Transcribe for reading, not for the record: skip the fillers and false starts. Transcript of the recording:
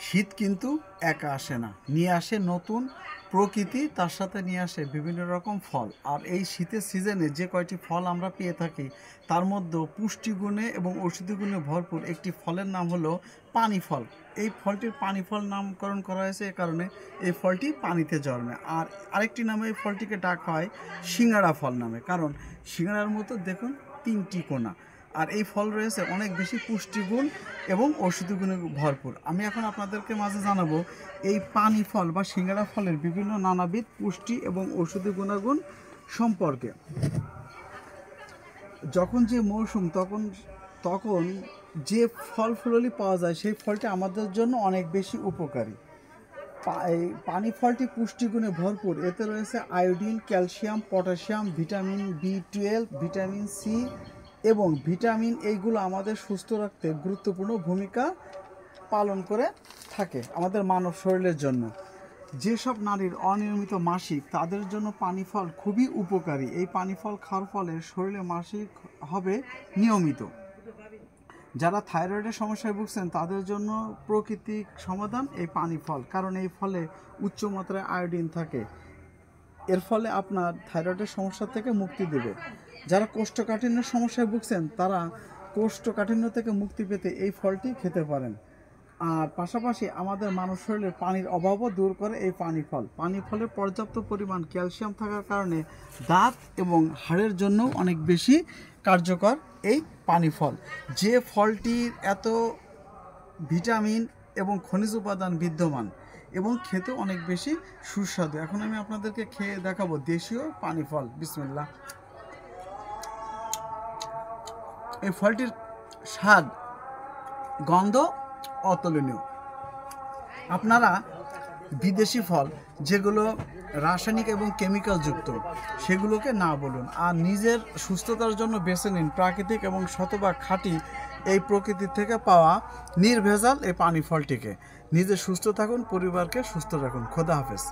শীত কিন্তু একা আসে না, নিয়ে আসে নতুন প্রকৃতি, তার সাথে নিয়ে আসে বিভিন্ন রকম ফল। আর এই শীতের সিজনে যে কয়টি ফল আমরা পেয়ে থাকি তার মধ্যে পুষ্টিগুণে এবং ঔষধি গুণে ভরপুর একটি ফলের নাম হলো পানি ফল। এই ফলটির পানি ফল নামকরণ করা হয়েছে এ কারণে এই ফলটি পানিতে জন্মে। আর আরেকটি নামে এই ফলটিকে ডাকা হয় সিঙ্গাড়া ফল নামে, কারণ সিঙ্গাড়ার মতো দেখুন তিনটি কোণা। আর এই ফল রয়েছে অনেক বেশি পুষ্টিগুণ এবং ঔষধি গুণে ভরপুর। আমি এখন আপনাদেরকে মাঝে জানাবো এই পানি ফল বা সিঙ্গাড়া ফলের বিভিন্ন নানাবিধ পুষ্টি এবং ঔষধি গুণাগুণ সম্পর্কে। যখন যে মৌসুম তখন তখন যে ফল ফুললি পাওয়া যায় সেই ফলটি আমাদের জন্য অনেক বেশি উপকারী। এই পানি ফলটি পুষ্টিগুণে ভরপুর। এতে রয়েছে আয়োডিন, ক্যালসিয়াম, পটাশিয়াম, ভিটামিন বি12, ভিটামিন সি এবং ভিটামিন। এইগুলো আমাদের সুস্থ রাখতে গুরুত্বপূর্ণ ভূমিকা পালন করে থাকে আমাদের মানব শরীরের জন্য। যেসব নারীর অনিয়মিত মাসিক তাদের জন্য পানি ফল খুবই উপকারী। এই পানি ফল খাওয়ার ফলে শরীরে মাসিক হবে নিয়মিত। যারা থাইরয়েডের সমস্যায় ভুগছেন তাদের জন্য প্রাকৃতিক সমাধান এই পানি ফল, কারণ এই ফলে উচ্চ মাত্রায় আয়োডিন থাকে। এর ফলে আপনার থাইরয়েডের সমস্যা থেকে মুক্তি দেবে। যারা কোষ্ঠকাঠিন্যের সমস্যায় ভুগছেন তারা কোষ্ঠকাঠিন্য থেকে মুক্তি পেতে এই ফলটি খেতে পারেন। আর পাশাপাশি আমাদের মানব শরীরের পানির অভাবও দূর করে এই পানি ফল। পানি ফলের পর্যাপ্ত পরিমাণ ক্যালসিয়াম থাকার কারণে দাঁত এবং হাড়ের জন্য অনেক বেশি কার্যকর এই পানি ফল। যে ফলটির এত ভিটামিন এবং খনিজ উপাদান বিদ্যমান এবং খেতে অনেক বেশি সুস্বাদু। এখন আমি আপনাদেরকে খেয়ে দেখাবো দেশীয় পানি ফল। বিসমিল্লাহ। এই ফলটির স্বাদ, গন্ধ অতুলনীয়। আপনারা বিদেশি ফল যেগুলো রাসায়নিক এবং কেমিক্যাল যুক্ত সেগুলোকে না বলুন, আর নিজের সুস্থতার জন্য বেছে নিন প্রাকৃতিক এবং শতভাগ খাঁটি এই প্রকৃতির থেকে পাওয়া নির্ভেজাল এই পানি ফলটিকে। নিজে সুস্থ থাকুন, পরিবারকে সুস্থ রাখুন। খোদা হাফেজ।